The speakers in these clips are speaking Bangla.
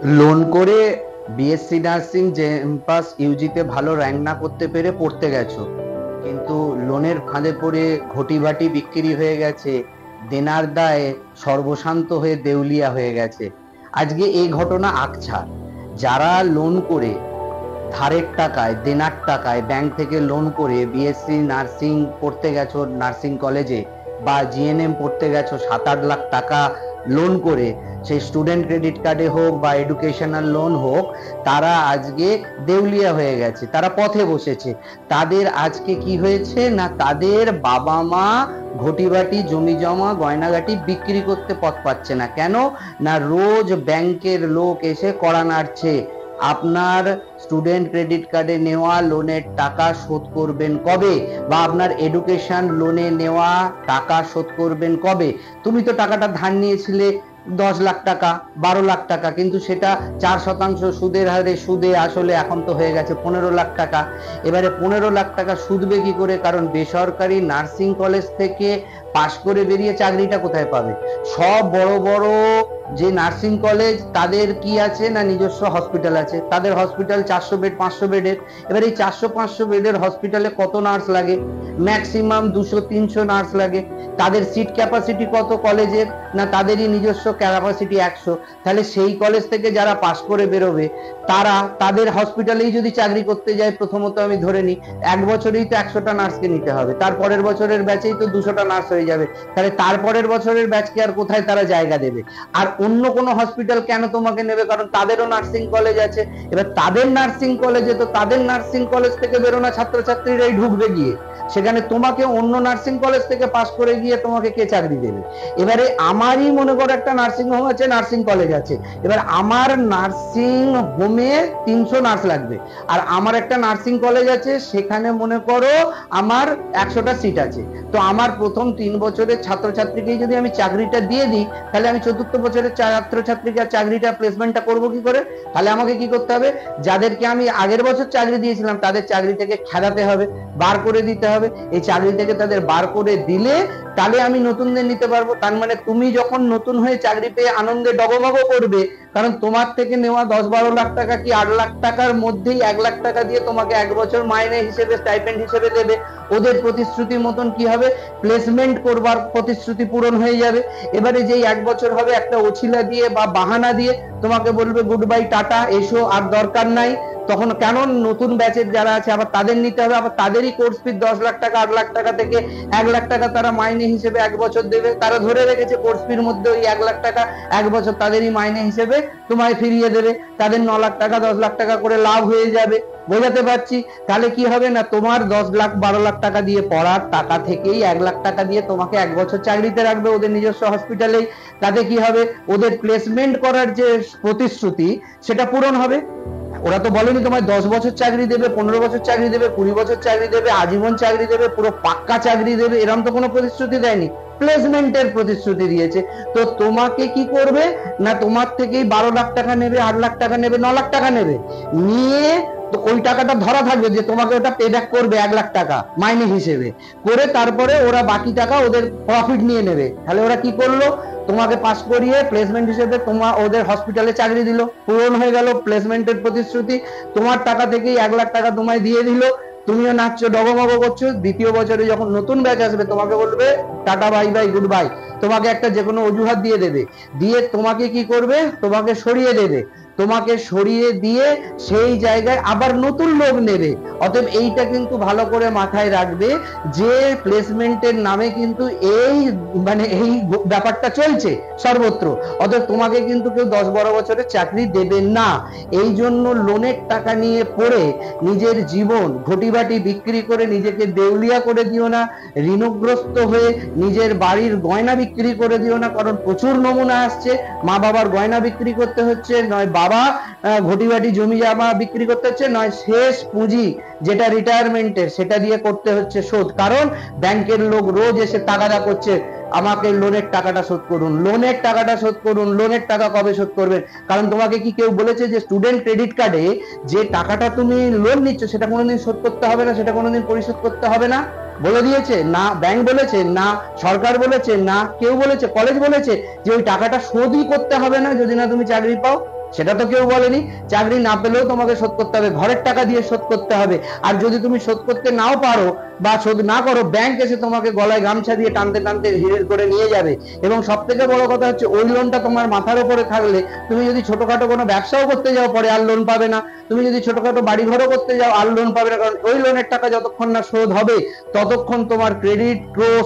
লোন করে বিএসসি নার্সিং জেএমপাস ইউজিতে ভালো র্যাঙ্ক না করতে পেরে পড়তে গেছো, কিন্তু লোনের ফাঁদে পড়ে ঘটিবাটি বিক্রি হয়ে গেছে, দেনার দায়ে সর্বশান্ত হয়ে দেউলিয়া হয়ে গেছে। আজকে এই ঘটনা আকছার। যারা লোন করে ধারের টাকায় দেনার টাকায় ব্যাংক থেকে লোন করে বিএসসি নার্সিং পড়তে গেছো নার্সিং কলেজে, বা জিএনএম পড়তে গেছো 7-8 লাখ টাকা লোন করে, সেই স্টুডেন্ট ক্রেডিট কার্ডে হোক বা এডুকেশনাল লোন হোক, তারা আজকে দেউলিয়া হয়ে গেছে, তারা পথে বসেছে। তাদের আজকে কি হয়েছে না, তাদের বাবা মা ঘটিবাটি জমি জমা গয়নাগাটি বিক্রি করতে পথ পাচ্ছে না। কেন না, রোজ ব্যাংকের লোক এসে কড়া নাড়ছে, আপনার স্টুডেন্ট ক্রেডিট কার্ডে নেওয়া লোনের টাকা শোধ করবেন কবে, বা আপনার এডুকেশন লোনে নেওয়া টাকা শোধ করবেন কবে। তুমি তো টাকাটা ধার নিয়েছিলে 10 লাখ টাকা, 12 লাখ টাকা, কিন্তু সেটা 4% সুদের হারে সুদে আসলে এখন তো হয়ে গেছে 15 লাখ টাকা। এবারে 15 লাখ টাকা সুদবে কি করে? কারণ বেসরকারি নার্সিং কলেজ থেকে পাশ করে বেরিয়ে চাকরিটা কোথায় পাবে? সব বড় বড় যে নার্সিং কলেজ তাদের কি আছে না, নিজস্ব হসপিটাল আছে। তাদের হসপিটাল 400 বেড 500 বেডের। এবার এই 400-500 বেডের হসপিটালে কত নার্স লাগে? ম্যাক্সিমাম 200-300 নার্স লাগে। তাদের সিট ক্যাপাসিটি কত কলেজের? না, তাদেরই নিজস্ব ক্যাপাসিটি 100। তাহলে সেই কলেজ থেকে যারা পাশ করে বেরোবে, তারা তাদের হসপিটালেই যদি চাকরি করতে যায়, প্রথমত আমি ধরে নিই 1 বছরেই তো 100টা নার্সকে নিতে হবে, তারপরের বছরের ব্যাচেই তো 200টা নার্স হয়ে যাবে। তাহলে তারপরের বছরের ব্যাচকে আর কোথায় তারা জায়গা দেবে? আর অন্য কোনো হসপিটাল কেন তোমাকে নেবে? কারণ তাদেরও নার্সিং কলেজ আছে। এবার তাদের নার্সিং কলেজে তো তাদের নার্সিং কলেজ থেকে বেরোনা ছাত্রছাত্রীরাই ঢুকবে গিয়ে, সেখানে তোমাকে অন্য নার্সিং কলেজ থেকে পাশ করে গিয়ে তোমাকে কে চাকরি দেবে? এবারে আমারই মনে করো একটা নার্সিং হোম আছে, নার্সিং কলেজ আছে। এবার আমার নার্সিং হোমে 300 নার্স লাগবে, আর আমার একটা নার্সিং কলেজ আছে, সেখানে মনে করো আমার 100টা সিট আছে। তো আমার প্রথম 3 বছরের ছাত্রছাত্রীকে যদি আমি চাকরিটা দিয়ে দিই, তাহলে আমি চতুর্থ বছরের ছাত্রছাত্রীকে চাকরিটা প্লেসমেন্টটা করবো কি করে? তাহলে আমাকে কি করতে হবে? যাদেরকে আমি আগের বছর চাকরি দিয়েছিলাম তাদের চাকরি থেকে খেদাতে হবে, বার করে দিতে হবে। এই চাকরি থেকে তাদের বার করে দিলে তাহলে আমি নতুনদের নিতে পারবো। তার মানে তুমি যখন নতুন হয়ে চাকরি পেয়ে আনন্দে ডগমগ করবে, কারণ তোমার থেকে নেওয়া 10-12 লাখ টাকা কি 8 লাখ টাকার মধ্যেই 1 লাখ টাকা দিয়ে তোমাকে 1 বছর মাইনে হিসেবে স্টাইপেন্ড হিসেবে দেবে। ওদের প্রতিশ্রুতির মতন কি হবে, প্লেসমেন্ট করবার প্রতিশ্রুতি পূরণ হয়ে যাবে। এবারে যেই 1 বছর হবে একটা ওছিলা দিয়ে বা বাহানা দিয়ে তোমাকে বলবে গুড বাই টাটা, এসো, আর দরকার নাই। তখন কেন নতুন ব্যাচের যারা আছে আবার তাদের নিতে হবে, আবার তাদেরই কোর্স ফি 10 লাখ টাকা 8 লাখ টাকা থেকে 1 লাখ টাকা তারা মাইনে হিসেবে 1 বছর দেবে। তারা ধরে রেখেছে কোর্স ফির মধ্যে ওই 1 লাখ টাকা 1 বছর তাদেরই মাইনে হিসেবে তোমায় ফিরিয়ে দেবে। তাদের 9 লাখ টাকা 10 লাখ টাকা করে লাভ হয়ে যাবে। বোঝাতে পারছি? তাহলে কি হবে না, তোমার 10 লাখ 12 লাখ টাকা দিয়ে পড়ার টাকা থেকেই 1 লাখ টাকা দিয়ে তোমাকে 1 বছর চাকরিতে রাখবে ওদের নিজস্ব হসপিটালেই। তাতে কি হবে, ওদের প্লেসমেন্ট করার যে প্রতিশ্রুতি সেটা পূরণ হবে। ওরা তো বলেনি তোমায় 10 বছর চাকরি দেবে, 15 বছর চাকরি দেবে, 20 বছর চাকরি দেবে, আজীবন চাকরি দেবে, পুরো পাক্কা চাকরি দেবে, এরকম তো কোনো প্রতিশ্রুতি দেয়নি। প্লেসমেন্টের প্রতিশ্রুতি দিয়েছে। তো তোমাকে কি করবে না, তোমার থেকেই 12 লাখ টাকা নেবে, 8 লাখ টাকা নেবে, 9 লাখ টাকা নেবে, নিয়ে তো ওই টাকাটা ধরা থাকবে যে তোমাকে ওটা পে ব্যাক করবে 1 লাখ টাকা মাইনে হিসেবে করে, তারপরে ওরা বাকি টাকা ওদের প্রফিট নিয়ে নেবে। তাহলে ওরা কি করলো, তোমাকে পাস করিয়ে প্লেসমেন্ট হিসেবে তোমার ওদের হসপিটালে চাকরি দিল, পূরণ হয়ে গেল প্লেসমেন্টের প্রতিশ্রুতি। তোমার টাকা থেকেই 1 লাখ টাকা তোমায় দিয়ে দিল, তুমিও নাচছো ডগমগ করছো। দ্বিতীয় বছরে যখন নতুন ব্যাচ আসবে তোমাকে বলবে tata bye bye good bye, তোমাকে একটা যে কোনো অজুহাত দিয়ে দেবে, দিয়ে তোমাকে কি করবে, তোমাকে সরিয়ে দেবে। তোমাকে সরিয়ে দিয়ে সেই জায়গায় আবার নতুন লোক নেবে। অতএব এইটা কিন্তু ভালো করে মাথায় রাখবে যে প্লেসমেন্টের নামে কিন্তু এই এই ব্যাপারটা চলছে সর্বত্র। অতএব তোমাকে কিন্তু কেউ 10-12 বছরের চাকরি দেবে না। এই জন্য লোনের টাকা নিয়ে পড়ে নিজের জীবন ঘটিবাটি বিক্রি করে নিজেকে দেউলিয়া করে দিও না। ঋণগ্রস্ত হয়ে নিজের বাড়ির গয়না বিক্রি করে দিও না, কারণ প্রচুর নমুনা আসছে মা বাবার গয়না বিক্রি করতে হচ্ছে, নয় বাবা ঘটিবাটি জমি জমা বিক্রি করতে হচ্ছে, নয় শেষ পুঁজি যেটা রিটায়ারমেন্টের সেটা দিয়ে করতে হচ্ছে শোধ। কারণ ব্যাংকের লোক রোজ এসে তাগাদা করছে, আমাকে লোনের টাকাটা শোধ করুন, লোনের টাকাটা শোধ করুন। লোনের টাকা কবে শোধ করবেন? কারণ তোমাকে কি কেউ বলেছে যে স্টুডেন্ট ক্রেডিট কার্ডে যে টাকাটা তুমি লোন নিচ্ছ সেটা কোনোদিন শোধ করতে হবে না, সেটা কোনোদিন পরিশোধ করতে হবে না? বলে দিয়েছে না, ব্যাংক বলেছে না, সরকার বলেছে না, কেউ বলেছে, কলেজ বলেছে যে ওই টাকাটা শোধই করতে হবে না যদি না তুমি চাকরি পাও? সেটা তো কেউ বলেনি। চাকরি না পেলেও তোমাকে শোধ করতে হবে, ঘরের টাকা দিয়ে শোধ করতে হবে। আর যদি তুমি শোধ করতে নাও পারো বা শোধ না করো, ব্যাংক এসে তোমাকে গলায় গামছা দিয়ে টানতে টানতে হিড়ের করে নিয়ে যাবে। এবং সব থেকে বড় কথা হচ্ছে, ওই লোনটা তোমার মাথার উপরে থাকলে তুমি যদি ছোটখাটো কোনো ব্যবসাও করতে যাও পরে আর লোন পাবে না, তুমি যদি ছোটখাটো বাড়ি ঘরও করতে যাও আর লোন পাবে না। কারণ ওই লোনের টাকা যতক্ষণ না শোধ হবে ততক্ষণ তোমার ক্রেডিট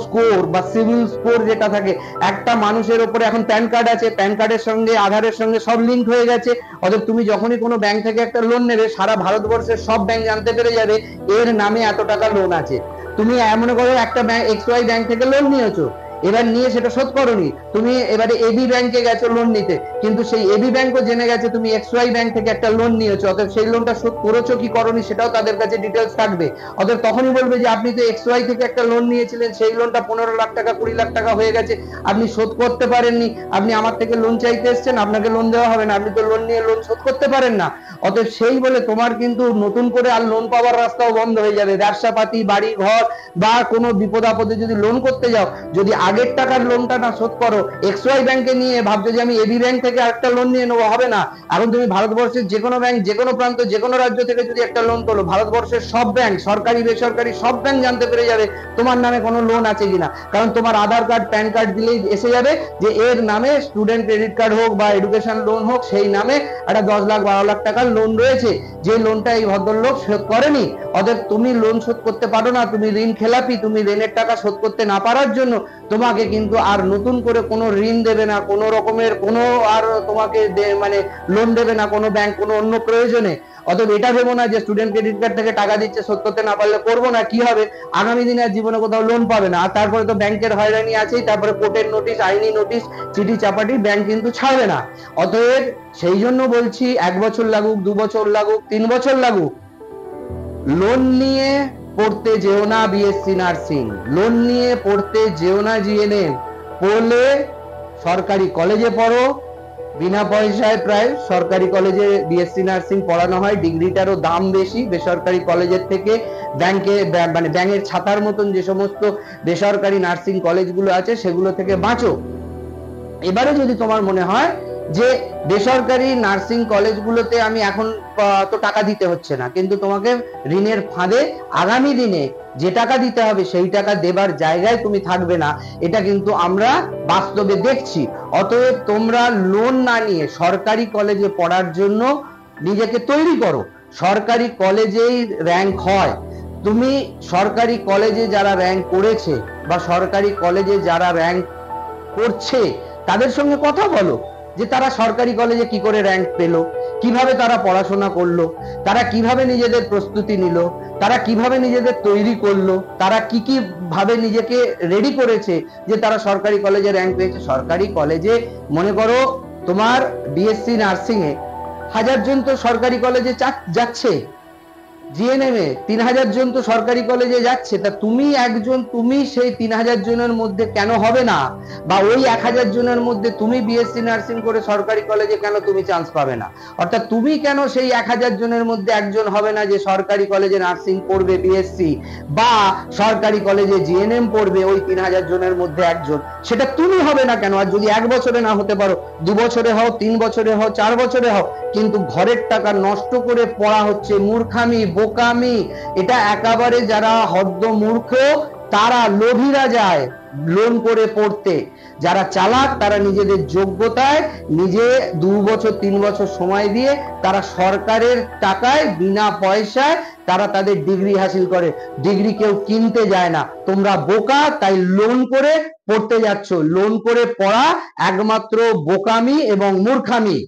স্কোর বা সিভিল স্কোর যেটা থাকে, একটা মানুষের উপরে এখন প্যান কার্ড আছে, প্যান কার্ডের সঙ্গে আধারের সঙ্গে সব লিঙ্ক হয়ে গেছে। অতএব তুমি যখনই কোনো ব্যাংক থেকে একটা লোন নেবে, সারা ভারতবর্ষের সব ব্যাংক জানতে পেরে যাবে এর নামে এত টাকা লোন আছে। তুমি মনে করো একটা ব্যাংক XY ব্যাংক থেকে লোন নিয়েছো, এবার নিয়ে সেটা শোধ করোনি, তুমি এবারে এবি ব্যাংকে গেছো লোন নিতে, কিন্তু সেই এবি ব্যাংকও জেনে গেছে তুমি XY ব্যাংক থেকে একটা লোন নিয়েছো। অতএব সেই লোনটা শোধ করেছো কি করোনি সেটাও তাদের কাছে ডিটেলস থাকবে। অতএব তখনই বলবে যে আপনি তো XY থেকে একটা লোন নিয়েছিলেন, সেই লোনটা 15 লাখ টাকা 20 লাখ টাকা হয়ে গেছে, আপনি শোধ করতে পারেননি, আপনি আমার থেকে লোন চাইতে এসেছেন, আপনাকে লোন দেওয়া হবে না, আপনি তো লোন নিয়ে লোন শোধ করতে পারেন না। অতএব সেই বলে তোমার কিন্তু নতুন করে আর লোন পাওয়ার রাস্তাও বন্ধ হয়ে যাবে। ব্যবসা পাতি, বাড়ি ঘর বা কোনো বিপদ আপদে যদি লোন করতে যাও, যদি আগের টাকার লোনটা না শোধ করো, XY ব্যাংকে নিয়ে ভাবছো যে আমি এবি ব্যাংক থেকে একটা লোন নিয়ে নেবো, হবে না। এখন তুমি ভারতবর্ষের যে কোনো ব্যাংক, যে কোনো প্রান্ত, যে কোনো রাজ্য থেকে যদি একটা লোন তোলো, ভারতবর্ষের সব ব্যাংক, সরকারি বেসরকারি সব ব্যাংক জানতে পেরে যাবে তোমার নামে কোনো লোন আছে কিনা। কারণ তোমার আধার কার্ড প্যান কার্ড দিলেই এসে যাবে যে এর নামে স্টুডেন্ট ক্রেডিট কার্ড হোক বা এডুকেশন লোন হোক, সেই নামে একটা 10 লাখ 12 লাখ টাকার লোন রয়েছে, যে লোনটা এই ভদ্রলোক শোধ করেনি। অতএব তুমি লোন শোধ করতে পারো না, তুমি ঋণ খেলাপি, তুমি ঋণের টাকা শোধ করতে না পারার জন্য তোমাকে কিন্তু আর নতুন করে কোনো ঋণ দেবে না, কোনো রকমের কোনো আর তোমাকে মানে লোন দেবে না কোনো ব্যাংক কোনো অন্য প্রয়োজনে। অতএব এটা ভেবো না যে স্টুডেন্ট ক্রেডিট কার্ড থেকে টাকা দিচ্ছে, শোধ করতে না পারলে করবো না, কি হবে, আগামী দিনে আর জীবনে কোথাও লোন পাবে না। আর তারপরে তো ব্যাংকের হয়রানি আছেই, তারপরে কোর্টের নোটিশ, আইনি নোটিশ, চিঠি চাপাটি ব্যাংক কিন্তু ছাড়বে না। অতএব সেই জন্য বলছি, 1 বছর লাগুক, 2 বছর লাগুক, 3 বছর লাগুক, লোন নিয়ে পড়তে যেও না বিএসসি নার্সিং, লোন নিয়ে পড়তে যেও না জিএনএম। পড়লে সরকারি কলেজে পড়ো, বিনা পয়সায় প্রায় সরকারি কলেজে বিএসসি নার্সিং পড়ানো হয়, ডিগ্রিটারও দাম বেশি বেসরকারি কলেজের থেকে। ব্যাংকে মানে ব্যাংকের ছাতার মতন যে সমস্ত বেসরকারি নার্সিং কলেজগুলো আছে সেগুলো থেকে বাঁচো। এবারে যদি তোমার মনে হয় যে বেসরকারি নার্সিং কলেজগুলোতে আমি এখন তো টাকা দিতে হচ্ছে না, কিন্তু তোমাকে ঋণের ফাঁদে আগামী দিনে যে টাকা দিতে হবে সেই টাকা দেবার জায়গায় তুমি থাকবে না, এটা কিন্তু আমরা বাস্তবে দেখছি। অতএব তোমরা লোন না নিয়ে সরকারি কলেজে পড়ার জন্য নিজেকে তৈরি করো। সরকারি কলেজেই র্যাঙ্ক হয়। তুমি সরকারি কলেজে যারা র্যাঙ্ক করেছে বা সরকারি কলেজে যারা র্যাঙ্ক করছে তাদের সঙ্গে কথা বলো যে তারা সরকারি কলেজে কি করে র্যাঙ্ক পেলো, কিভাবে তারা পড়াশোনা করলো, তারা কিভাবে নিজেদের প্রস্তুতি নিল, তারা কিভাবে নিজেদের তৈরি করলো, তারা কি কি ভাবে নিজেকে রেডি করেছে যে তারা সরকারি কলেজে র্যাঙ্ক পেয়েছে। সরকারি কলেজে মনে করো তোমার বিএসসি নার্সিং এ 1000 জন তো সরকারি কলেজে যাচ্ছে, জিএনএম এ 3000 জন তো সরকারি কলেজে যাচ্ছে। তা তুমি একজন, তুমি সেই 3000 জনের মধ্যে কেন হবে না, বা ওই 1000 জনের মধ্যে তুমি বিএসসি নার্সিং করে সরকারি কলেজে কেন তুমি চান্স পাবে না? অর্থাৎ তুমি কেন সেই 1000 জনের মধ্যে একজন হবে না যে সরকারি কলেজে নার্সিং পড়বে বিএসসি বা সরকারি কলেজে জিএনএম পড়বে ওই 3000 জনের মধ্যে একজন? সেটা তুমি হবে না কেন? আর যদি 1 বছরে না হতে পারো, 2 বছরে হও, 3 বছরে হও, 4 বছরে হও, কিন্তু ঘরের টাকা নষ্ট করে পড়া হচ্ছে মূর্খামি, বোকামি। এটা একেবারে যারা হদ্দ মূর্খ তারা, লোভীরা যায় লোন করে পড়তে। যারা চালাক তারা নিজেদের যোগ্যতায় নিজে 2 বছর 3 বছর সময় দিয়ে তারা সরকারের টাকায় বিনা পয়সায় তারা তাদের ডিগ্রি হাসিল করে। ডিগ্রি কেউ কিনতে যায় না। তোমরা বোকা, তাই লোন করে পড়তে যাচ্ছ। লোন করে পড়া একমাত্র বোকামি এবং মূর্খামি।